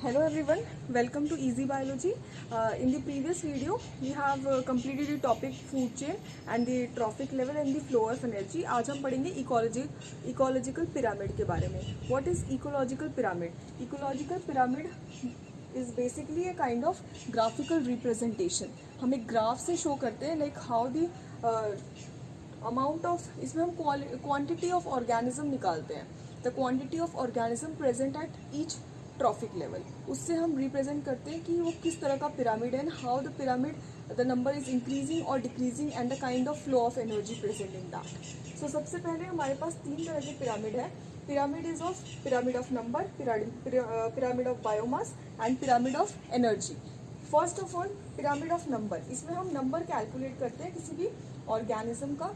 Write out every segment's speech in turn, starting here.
Hello everyone, welcome to Easy Biology. In the previous video, we have completed the topic food chain and the trophic level and the flow of energy. आज हम पढ़ेंगे ecological pyramid के बारे में. What is ecological pyramid? Ecological pyramid is basically a kind of graphical representation. हम एक graph से show करते हैं like how the amount of, इसमें हम quantity of organism निकालते हैं. The quantity of organism present at each trophic level, उससे हम रिप्रेजेंट करते हैं कि वो किस तरह का पिरामिड है and how the pyramid the number is increasing और decreasing and the kind of flow of energy present in that. So सबसे पहले हमारे पास तीन तरह के पिरामिड है. Pyramid of number, pyramid of biomass and pyramid of energy. First of all pyramid of number, इसमें हम नंबर कैलकुलेट करते हैं किसी भी ऑर्गेनिज्म का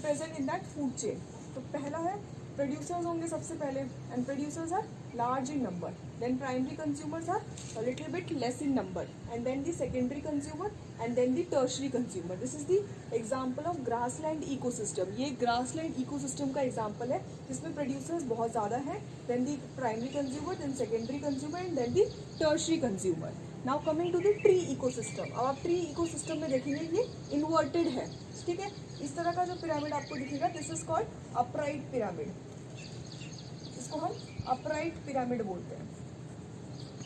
present in that food chain. तो पहला है प्रोड्यूसर्स होंगे सबसे पहले, and producers are large in number, then primary consumers are a little bit less in number, and then the secondary consumer and then the tertiary consumer. This is the example of grassland ecosystem. ये grassland ecosystem का example है जिसमें producers बहुत ज़्यादा हैं, then the primary consumer, then secondary consumer and then the tertiary consumer. Now coming to the tree ecosystem. अब आप tree ecosystem में देखेंगे ये inverted है, ठीक है. इस तरह का जो पिरामिड आपको दिखेगा this is called upright pyramid. इसको हम अपराइट पिरामिड बोलते हैं.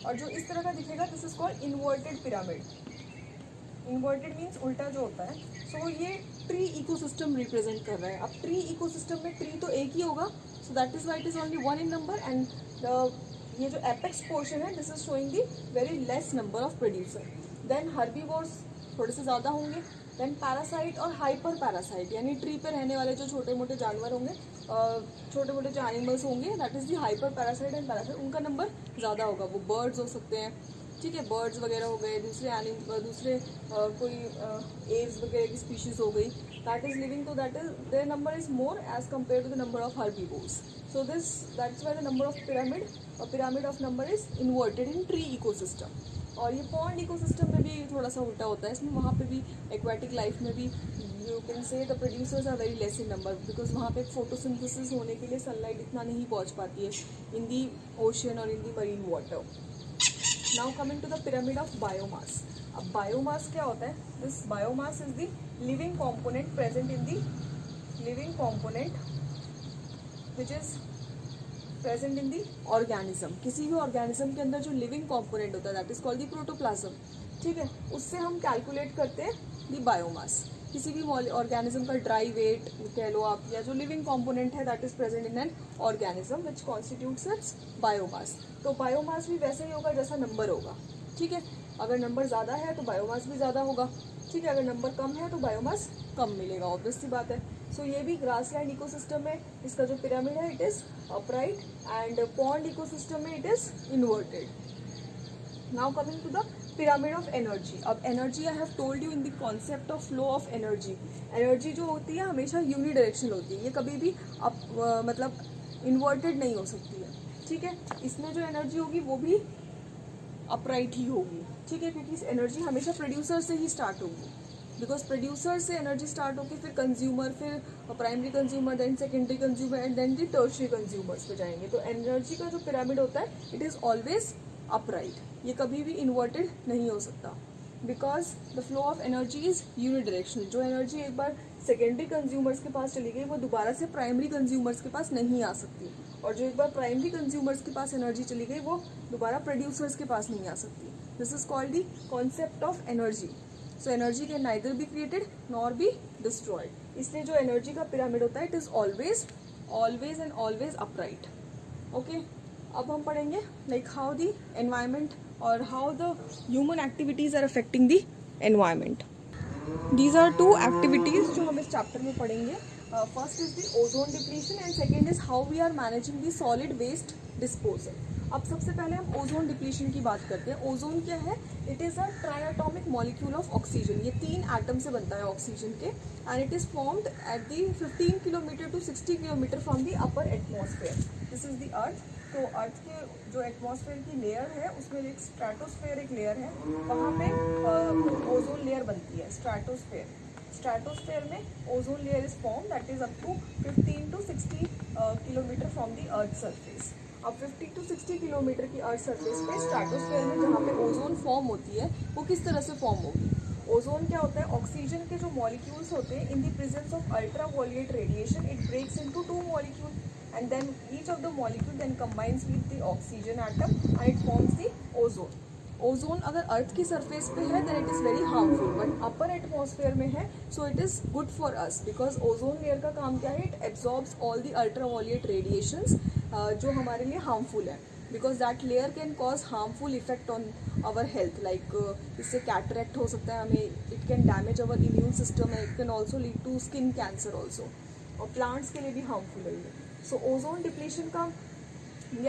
और जो इस तरह का दिखेगा this is called inverted pyramid. Inverted means उल्टा जो होता है. सो ये ट्री इकोसिस्टम रिप्रेजेंट कर रहा है. अब ट्री इकोसिस्टम में ट्री तो एक ही होगा, so that is why it is only one in number, and ये जो एपेक्स पोर्शन है this is showing the very less number of producer. Then herbivores थोड़े से ज़्यादा होंगे. देन पैरासाइट और हाइपर पैरासाइट, यानी ट्री पे रहने वाले जो छोटे मोटे जानवर होंगे, छोटे मोटे जो एनिमल्स होंगे, that is the hyper parasite and parasite. उनका नंबर ज़्यादा होगा. वो बर्ड्स हो सकते हैं, ठीक है, बर्ड्स वगैरह हो गए, दूसरे कोई एव्स वगैरह की स्पीशीज़ हो गई, दैट इज़ लिविंग, तो that is their number is more as compare to the number of herbivores. So that's why the number of pyramid of number is inverted in tree ecosystem. और ये pond ecosystem में भी थोड़ा सा उल्टा होता है. इसमें वहाँ पे भी एक्वेटिक लाइफ में भी you can say the producers are very less in number, because वहाँ पे फोटोसिंथेसिस होने के लिए सनलाइट इतना नहीं पहुँच पाती है इन दी ओशन और in the marine water. Now coming to the pyramid of biomass. अब बायोमास क्या होता है? This biomass is the living component present in the living component which is present in the organism. किसी भी organism के अंदर जो लिविंग कंपोनेंट होता है that is called the protoplasm, ठीक है. उससे हम कैलकुलेट करते हैं दी बायोमास. किसी भी ऑर्गेनिज्म का ड्राई वेट कह लो आप, या जो लिविंग कंपोनेंट है that is present in an organism which constitutes it's biomass. तो बायोमास भी वैसे ही होगा जैसा नंबर होगा, ठीक है. अगर नंबर ज़्यादा है तो बायोमास भी ज़्यादा होगा, ठीक है. अगर नंबर कम है तो बायोमास कम मिलेगा, ऑब्वियस सी बात है. सो ये भी ग्रासलैंड इकोसिस्टम में इसका जो पिरामिड है it is upright, and pond ecosystem में it is inverted. Now coming to the pyramid of energy. अब energy I have told you in the concept of flow of energy. Energy जो होती है हमेशा यूनिडायरेक्शनल होती है. ये कभी भी मतलब इन्वर्टेड नहीं हो सकती है, ठीक है. इसमें जो एनर्जी होगी वो भी अपराइट ही होगी, ठीक है, क्योंकि एनर्जी हमेशा प्रोड्यूसर से ही स्टार्ट होगी. बिकॉज प्रोड्यूसर से एनर्जी स्टार्ट होकर फिर कंज्यूमर, फिर primary consumer, then secondary consumer and then the tertiary consumers पे जाएंगे. तो एनर्जी का जो पिरामिड होता है इट इज़ ऑलवेज अपराइट. ये कभी भी इन्वर्टेड नहीं हो सकता, because the flow of energy is unidirectional. जो एनर्जी एक बार सेकेंडरी कंज्यूमर्स के पास चली गई वो दोबारा से प्राइमरी कंज्यूमर्स के पास नहीं आ सकती, और जो एक बार प्राइमरी कंज्यूमर्स के पास एनर्जी चली गई वो दोबारा प्रोड्यूसर्स के पास नहीं आ सकती. This is called the concept of energy. So energy can neither be created nor be destroyed. इसलिए जो एनर्जी का पिरामिड होता है it is always and always upright. Okay, अब हम पढ़ेंगे लाइक हाउ द एनवायरमेंट और how the human activities are affecting the environment. These are two activities जो हम इस चैप्टर में पढ़ेंगे. First is the ozone depletion and second is how we are managing the solid waste disposal. अब सबसे पहले हम ओजोन डिप्लीशन की बात करते हैं. ओजोन क्या है? It is a triatomic molecule of oxygen. ये 3 एटम से बनता है ऑक्सीजन के, and it is formed at the 15 kilometre to 60 kilometre from the upper atmosphere. This is the earth. तो अर्थ के जो एटमॉस्फेयर की लेयर है उसमें एक स्ट्रेटोस्फेयर एक लेयर है, वहाँ पे ओजोन लेयर बनती है. स्ट्रेटोस्फेयर में ozone layer is form that is up to 15 to 60 kilometre from the earth surface. अब 50 to 60 किलोमीटर की अर्थ सरफेस पे स्ट्रेटोस्फेयर में जहाँ पे ओजोन फॉर्म होती है वो किस तरह से फॉर्म होगी। ओजोन क्या होता है, ऑक्सीजन के जो मॉलिक्यूल्स होते हैं in the presence of ultraviolet radiation it breaks into 2 molecule and then each of the molecule then combines with the oxygen atom and it forms the ozone. Ozone अगर earth की surface पे है then it is very harmful, but upper atmosphere में है so it is good for us because ozone layer का काम क्या है, it absorbs all the ultraviolet radiations जो हमारे लिए हार्मफुल है, because that layer can cause harmful effect on our health, like इससे कैटरेक्ट हो सकता है हमें, it can damage our immune system है, it can also lead to skin cancer also, और प्लांट्स के लिए भी हार्मफुल है ये। सो ओजोन डिप्लीशन का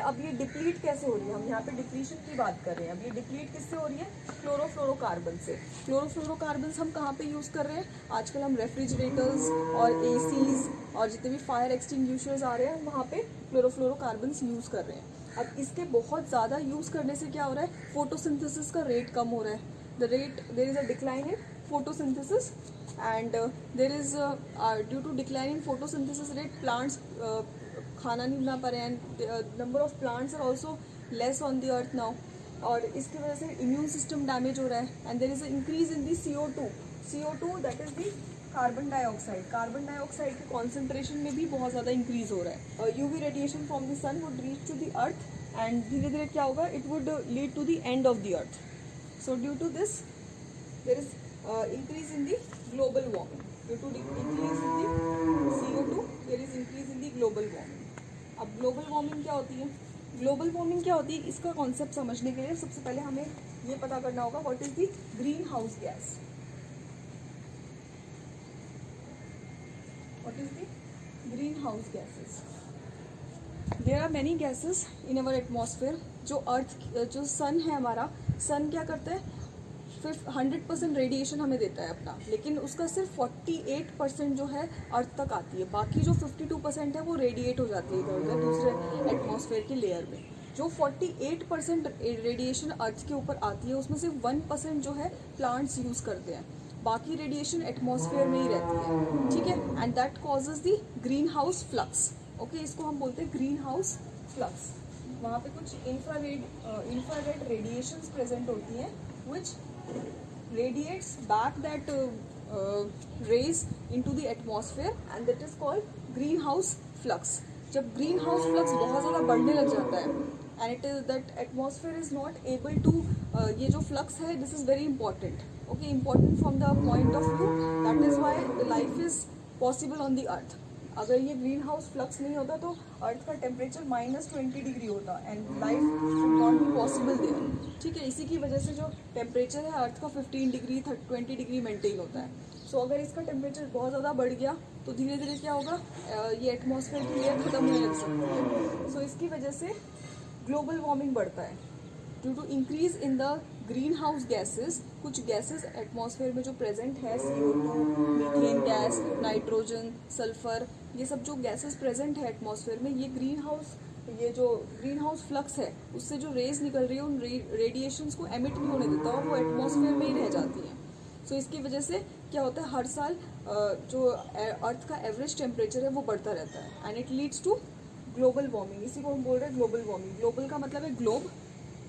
अब ये डिप्लीट कैसे हो रही है, हम यहाँ पे डिप्लीशन की बात कर रहे हैं। अब ये डिप्लीट किससे हो रही है, क्लोरोफ्लोरोकार्बन से। क्लोरोफ्लोरोकार्बन हम कहाँ पे यूज़ कर रहे हैं, आजकल हम रेफ्रिजरेटर्स और एसीज और जितने भी फायर एक्सटिंग्विशर्स आ रहे हैं वहाँ पे क्लोरोफ्लोरोकार्बन यूज़ कर रहे हैं। अब इसके बहुत ज़्यादा यूज़ करने से क्या हो रहा है, फोटोसिंथेसिस का रेट कम हो रहा है, there is a decline in photosynthesis and there is due to decline in photosynthesis rate plants खाना नहीं बना पा रहे हैं, number of plants are also less on the earth now, और इसकी वजह से इम्यून सिस्टम डैमेज हो रहा है and there is a increase in the CO2 that is the carbon dioxide के कॉन्सेंट्रेशन में भी बहुत ज़्यादा इंक्रीज हो रहा है। UV radiation from the sun would reach to the earth and धीरे धीरे क्या होगा, it would lead to the end of the earth. So due to this there is increase in the global warming. Due to increase in the CO2, there is increase in the global warming. अब global warming क्या होती है, global warming क्या होती है, इसका concept समझने के लिए सबसे पहले हमें ये पता करना होगा what is the greenhouse gas. What is the greenhouse gases? There are many gases in our atmosphere. जो सन है हमारा, सन क्या करता है, 100% रेडिएशन हमें देता है अपना, लेकिन उसका सिर्फ 48% जो है अर्थ तक आती है, बाकी जो 52% है वो रेडिएट हो जाती है इधर उधर दूसरे एटमॉस्फेयर के लेयर में। जो 48% रेडिएशन अर्थ के ऊपर आती है उसमें से 1% जो है प्लांट्स यूज़ करते हैं, बाकी रेडिएशन एटमॉस्फेयर में ही रहती है, ठीक है, and that causes the green house flux. Okay, इसको हम बोलते हैं ग्रीन हाउस फ्लक्स। वहाँ पे कुछ इंफ्रारेड रेडिएशंस प्रेजेंट होती हैं which radiates back that rays into the atmosphere and that is called greenhouse flux. जब greenhouse flux बहुत ज़्यादा बढ़ने लग जाता है and it is that atmosphere is not able to ये जो flux है this is very important, okay, important from the point of view that is why the life is possible on the earth. अगर ये green house flux नहीं होता तो earth का temperature -20 degree होता and life should not be possible there, ठीक है। इसी की वजह से जो टेम्परेचर है अर्थ का 15 डिग्री 20 डिग्री मेंटेन होता है। सो अगर इसका टेम्परेचर बहुत ज़्यादा बढ़ गया तो धीरे धीरे क्या होगा, ये एटमॉस्फेयर की लेयर खत्म होने लग सकती है। सो इसकी वजह से ग्लोबल वार्मिंग बढ़ता है due to increase in the greenhouse gases. कुछ गैसेस एटमॉस्फेयर में जो प्रेजेंट है, CO2, methane gas, nitrogen, sulphur, ये सब जो गैसेस प्रेजेंट है एटमॉस्फेयर में, ये जो ग्रीन हाउस फ्लक्स है उससे जो रेज निकल रही है उन रेडिएशंस को एमिट नहीं होने देता और वो एटमॉस्फेयर में ही रह जाती हैं। सो इसकी वजह से क्या होता है, हर साल जो अर्थ का एवरेज टेम्परेचर है वो बढ़ता रहता है and it leads to global warming. इसी को हम बोल रहे हैं ग्लोबल वार्मिंग। ग्लोबल का मतलब है ग्लोब,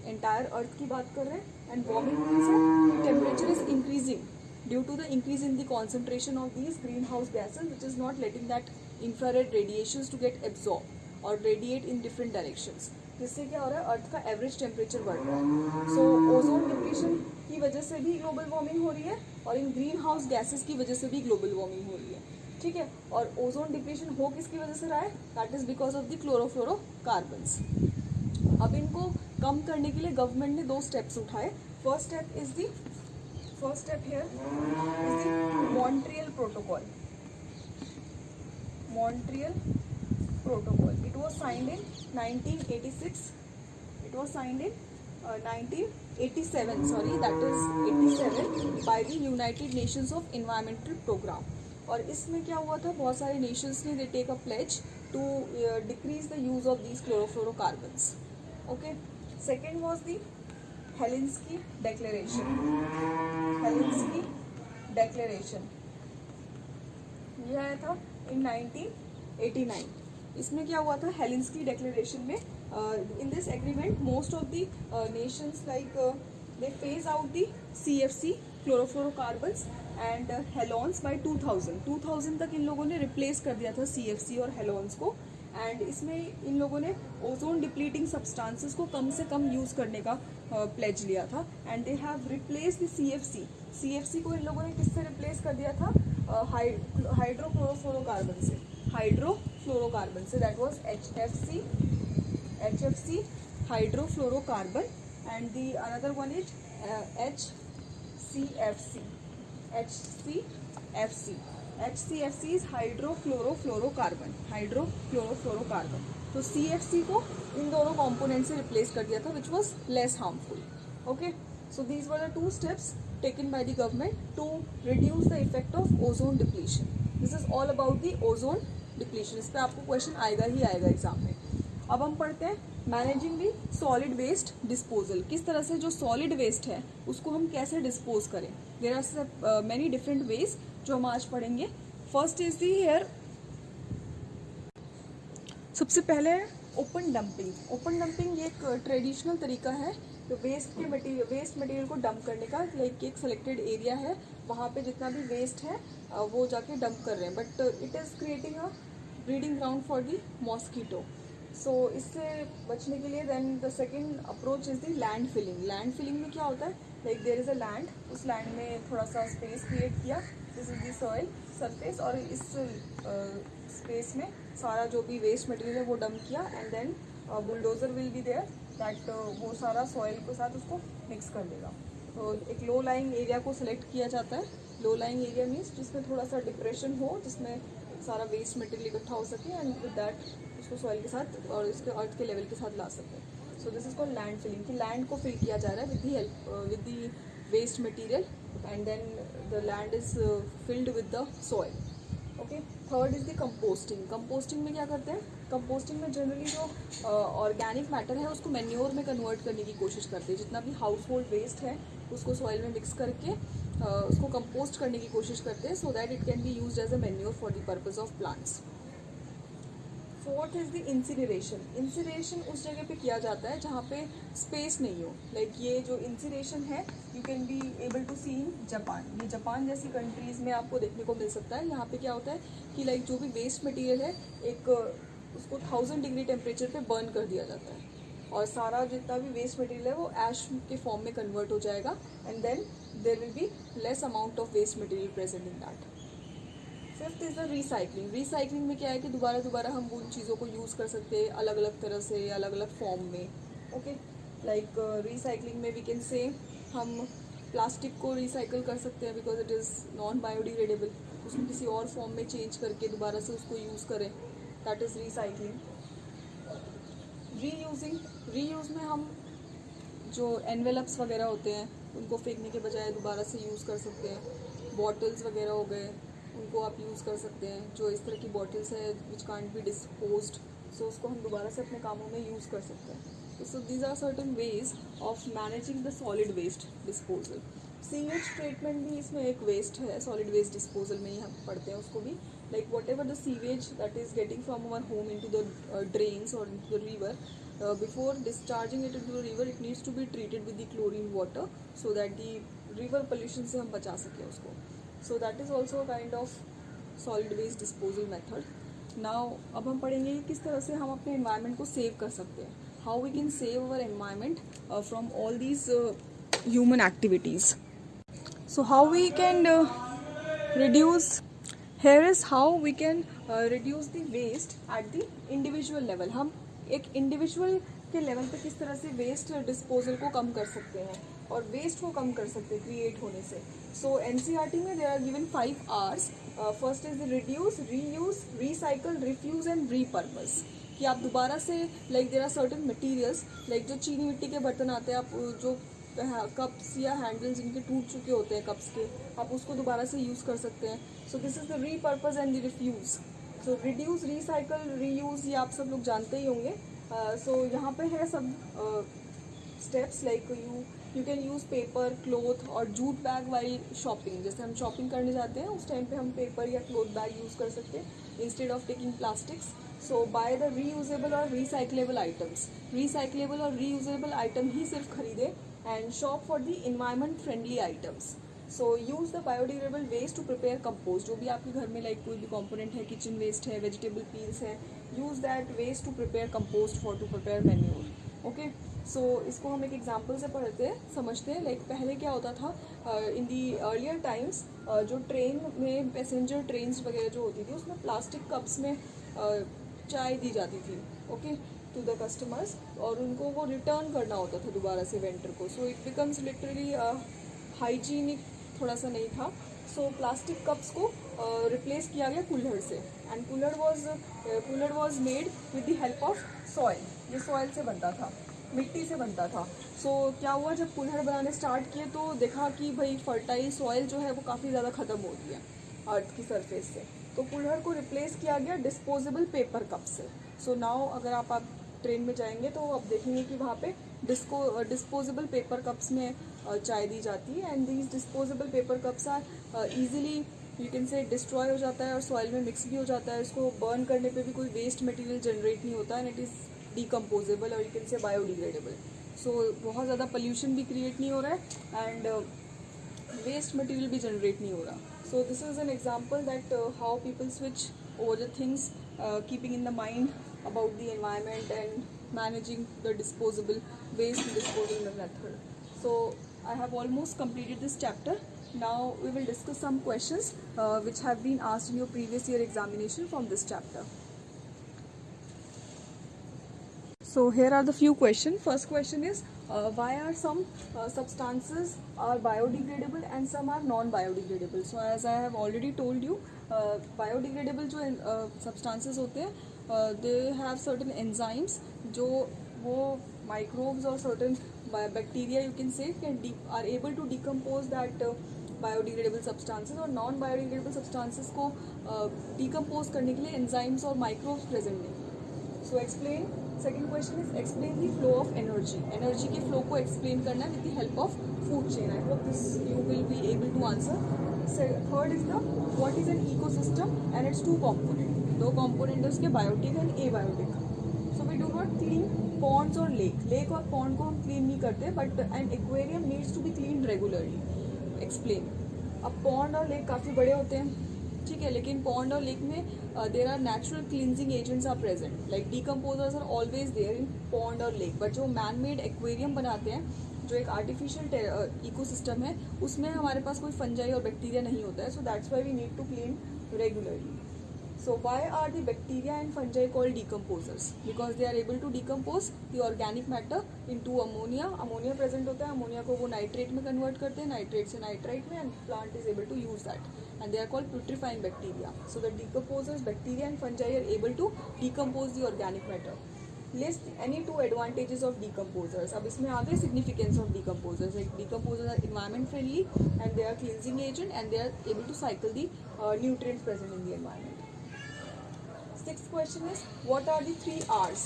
एंटायर अर्थ की बात कर रहे हैं, एंड वार्मिंग मीन्स है temperature is increasing due to the increase in the concentration of these greenhouse gases which is not letting that infrared radiations to get absorb और रेडिएट इन डिफरेंट डायरेक्शंस, जिससे क्या हो रहा है, अर्थ का average temperature बढ़ रहा है। सो ओजोन डिप्लीशन की वजह से भी ग्लोबल वार्मिंग हो रही है और इन ग्रीन हाउस गैसेज की वजह से भी ग्लोबल वार्मिंग हो रही है, ठीक है। और ओजोन डिप्लीशन हो किसकी वजह से रहा है, that is because of the chlorofluorocarbons. अब इनको कम करने के लिए गवर्नमेंट ने 2 स्टेप्स उठाए। First step here is the Montreal protocol. It was signed in 1986. It was signed in 1987. Sorry, that is 87 by the United Nations of Environmental Program. और इसमें क्या हुआ था, बहुत सारे नेशंस ने they take a pledge to decrease the use of these chlorofluorocarbons. Okay, second was the Helsinki declaration. ये आया था इन 1989। इसमें क्या हुआ था, हेलेंस्की डेक्लेरेशन में In this agreement, most of the nations they phase out the CFC chlorofluorocarbons and हेलॉन्स by 2000 तक इन लोगों ने रिप्लेस कर दिया था CFC और हेलॉन्स को. एंड इसमें इन लोगों ने ओजोन डिप्लीटिंग सब्सटेंसेस को कम से कम यूज करने का प्लेज लिया था. And they have replace the CFC को इन लोगों ने किससे रिप्लेस कर दिया था? हाइड्रोक्लोरोफ्लोरोकार्बन से. That was HFC hydrofluorocarbon. And the another one is HCFC is hydrochlorofluorocarbon. तो CFC को इन दोनों कंपोनेंट से रिप्लेस कर दिया था which was less harmful. Okay, so these were the 2 steps taken by the government to reduce the effect of ozone depletion. This is all about the ozone depletion. इस पे आपको question आएगा ही आएगा exam में. अब हम पढ़ते हैं managing the solid waste disposal. किस तरह से जो सॉलिड वेस्ट है उसको हम कैसे डिस्पोज करें. There are many different ways जो हम आज पढ़ेंगे. फर्स्ट इज दी हेयर, सबसे पहले ओपन डंपिंग. ओपन डंपिंग एक ट्रेडिशनल तरीका है तो वेस्ट मटेरियल को डंप करने का. लाइक एक सेलेक्टेड एरिया है, वहाँ पे जितना भी वेस्ट है वो जाके डंप कर रहे हैं, but it is creating a breeding ground for the mosquito. So इससे बचने के लिए then the second approach is the land filling. Land filling में क्या होता है? Like there is a land, उस लैंड में थोड़ा सा स्पेस क्रिएट किया, this is the soil surface, और इस स्पेस में सारा जो भी वेस्ट मटेरियल है वो डंप किया. And then bulldozer will be there that वो सारा सॉइल के साथ उसको मिक्स कर देगा. तो एक लो लाइंग एरिया को सिलेक्ट किया जाता है. लो लाइंग एरिया मीन्स जिसमें थोड़ा सा डिप्रेशन हो, जिसमें सारा वेस्ट मटेरियल इकट्ठा हो सके एंड विद दैट उसको सॉइल के साथ और इसके अर्थ के लेवल के साथ ला सकें. So this is called land filling, कि लैंड को फिल किया जा रहा है with the waste material and then the land is filled with the soil. Okay, third is the composting. Composting में क्या करते हैं? कंपोस्टिंग में जनरली जो ऑर्गेनिक मैटर है उसको मैन्योर में कन्वर्ट करने की कोशिश करते हैं. जितना भी हाउस होल्ड वेस्ट है उसको सॉइल में मिक्स करके उसको कंपोस्ट करने की कोशिश करते हैं so that it can be used as a manure for the purpose of plants. Fourth is the incineration. Incineration उस जगह पे किया जाता है जहाँ पे स्पेस नहीं हो. लाइक ये जो इंसिनरेशन है you can be able to see in Japan. ये जापान जैसी कंट्रीज़ में आपको देखने को मिल सकता है. यहाँ पे क्या होता है कि लाइक जो भी वेस्ट मटेरियल है एक उसको 1000 डिग्री टेम्परेचर पे बर्न कर दिया जाता है और सारा जितना भी वेस्ट मटेरियल है वो ऐश के फॉर्म में कन्वर्ट हो जाएगा. And then there will be less amount of waste material present in that. Fifth is the recycling. Recycling में क्या है कि दोबारा हम उन चीज़ों को यूज़ कर सकते हैं अलग अलग तरह से, अलग अलग फॉर्म में. ओके, लाइक रिसाइकलिंग में वी कैन से हम प्लास्टिक को रिसाइकल कर सकते हैं because it is non biodegradable. उसको किसी और फॉर्म में चेंज करके दोबारा से उसको यूज़ करें, दैट इज़ रिसाइकलिंग. रीयूज़ में हम जो एनवेलप्स वगैरह होते हैं उनको फेंकने के बजाय दोबारा से यूज़ कर सकते हैं. बॉटल्स वगैरह हो गए उनको आप यूज़ कर सकते हैं. जो इस तरह की बॉटल्स है विच कांट बी डिस्पोज्ड, सो उसको हम दोबारा से अपने कामों में यूज़ कर सकते हैं. So these are certain ways of managing the solid waste disposal. Sewage treatment भी इसमें एक वेस्ट है, सॉलिड वेस्ट डिस्पोजल में ही हम पढ़ते हैं उसको भी. Like whatever the sewage that is getting from our home into the drains और into the river, before discharging it into the river it needs to be treated with the chlorine water so that the river pollution से हम बचा सकें उसको. So that is also a kind of solid waste disposal method. Now अब हम पढ़ेंगे किस तरह से हम अपने environment को save कर सकते हैं. How we can save our environment from all these human activities. So how we can reduce. Here is how we can reduce the waste at the individual level. हम एक इंडिविजुअल के level पे किस तरह से वेस्ट डिस्पोजल को कम कर सकते हैं और वेस्ट को कम कर सकते हैं क्रिएट होने से. सो एनसीईआरटी में there are given 5 Rs. First is reduce, reuse, recycle, refuse and repurpose. कि आप दोबारा से like there are certain materials like जो चीनी मिट्टी के बर्तन आते हैं, आप जो कप्स या हैंडल्स जिनके टूट चुके होते हैं कप्स के, आप उसको दोबारा से यूज़ कर सकते हैं. So this is the repurpose and the refuse. So reduce, recycle, reuse ये आप सब लोग जानते ही होंगे. सो यहाँ पे है सब steps like you can use paper, cloth और जूट बैग वाइल शॉपिंग. जैसे हम शॉपिंग करने जाते हैं उस टाइम पे हम पेपर या क्लोथ बैग यूज़ कर सकते हैं instead of taking plastics. So buy the reusable और रिसाइक्लेबल आइटम्स, रिसाइक्लेबल और रीयूजेबल आइटम ही सिर्फ खरीदे, and shop for the environment friendly items. So use the biodegradable waste to prepare compost, जो भी आपके घर में लाइक कोई भी कंपोनेंट है, किचन वेस्ट है, वेजिटेबल पील्स है, use that waste to prepare compost for to prepare manure. Okay, so इसको हम एक एग्जांपल से पढ़ते हैं, समझते हैं। लाइक पहले क्या होता था इन दी अर्लियर टाइम्स, जो ट्रेन में पैसेंजर ट्रेन्स वगैरह जो होती थी उसमें प्लास्टिक कप्स में चाय दी जाती थी, ओके, टू द कस्टमर्स, और उनको वो रिटर्न करना होता था दोबारा से वेंडर को। So it becomes literally hygienic थोड़ा सा नहीं था। सो प्लास्टिक कप्स को रिप्लेस किया गया कुल्हड़ से, एंड कुल्हड़ was made with the help of soil. ये सॉइल से बनता था, मिट्टी से बनता था। सो क्या हुआ, जब कुल्हड़ बनाने स्टार्ट किए तो देखा कि भाई फर्टाइल सॉइल जो है वो काफ़ी ज़्यादा ख़त्म हो गई है अर्थ की सरफेस से, तो कुल्हड़ को रिप्लेस किया गया डिस्पोजेबल पेपर कप से। सो नाउ अगर आप ट्रेन में जाएंगे तो आप देखेंगे कि वहाँ पे डिस्पोजेबल पेपर कप्स में चाय दी जाती है, and these disposable paper cups are easily you can say destroy हो जाता है और सॉइल में मिक्स भी हो जाता है। इसको बर्न करने पे भी कोई वेस्ट मटेरियल जनरेट नहीं होता, एंड इट इज़ डिकम्पोजेबल और यू कैन से बायोडिग्रेडेबल। सो बहुत ज़्यादा पोल्यूशन भी क्रिएट नहीं हो रहा है, एंड वेस्ट मटेरियल भी जनरेट नहीं हो रहा। So this is an example that how people switch over the things, keeping in the mind about the environment and managing the disposable waste disposal method. So I have almost completed this chapter. Now we will discuss some questions which have been asked in your previous year examination from this chapter. So here are the few questions. First question is why are some substances are biodegradable and some are non-biodegradable? So as I have already told you, biodegradable जो substances होते हैं they have certain enzymes जो वो microbes और certain bacteria you can say are able to decompose that biodegradable substances, और non biodegradable substances को decompose करने के लिए enzymes और microbes present नहीं है। So explain. Second question is explain the flow of energy. Energy के flow को explain करना है with the help of food chain. I hope this you will be able to answer. Third is the what is an ecosystem and its two components. दो component है उसके, biotic and abiotic. So we do not clean ponds और lake. Lake और pond को हम clean नहीं करते, but an aquarium needs to be cleaned regularly. Explain. अब pond और lake काफ़ी बड़े होते हैं, ठीक है, लेकिन पॉन्ड और लेक में there are natural cleansing agents are present, like decomposers are always there in pond और लेक। बट जो मैन मेड एक्वेरियम बनाते हैं, जो एक आर्टिफिशियल इकोसिस्टम है, उसमें हमारे पास कोई फंजाई और बैक्टीरिया नहीं होता है। So that's why we need to clean regularly. So why are the bacteria and fungi called decomposers? Because they are able to decompose the organic matter into ammonia. Ammonia present होता है, ammonia को वो nitrate में convert करते हैं, nitrate से nitrite में, and plant is able to use that. And they are called putrefying bacteria. So the decomposers, bacteria and fungi are able to decompose the organic matter. List any two advantages of decomposers. अब इसमें आ गए significance of decomposers. Like decomposers are environment friendly and they are cleansing agent and they are able to cycle the nutrients present in the environment. Sixth question is what are the 3 R's?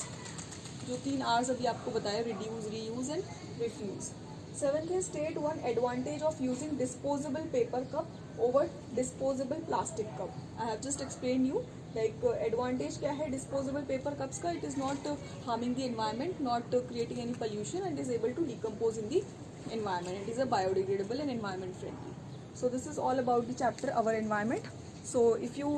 जो 3 R's अभी आपको बताया, reduce, reuse and refuse. Seventh is state one advantage of using disposable paper cup over disposable plastic cup. I have just explained you like advantage क्या है disposable paper cups का. It is not harming the environment, not creating any pollution, and is able to decompose in the environment. It is a biodegradable and environment friendly. So this is all about the chapter our environment. So if you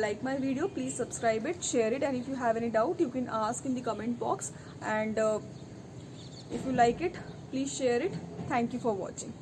like my video, please subscribe it, share it, and if you have any doubt you can ask in the comment box, and if you like it please share it. Thank you for watching.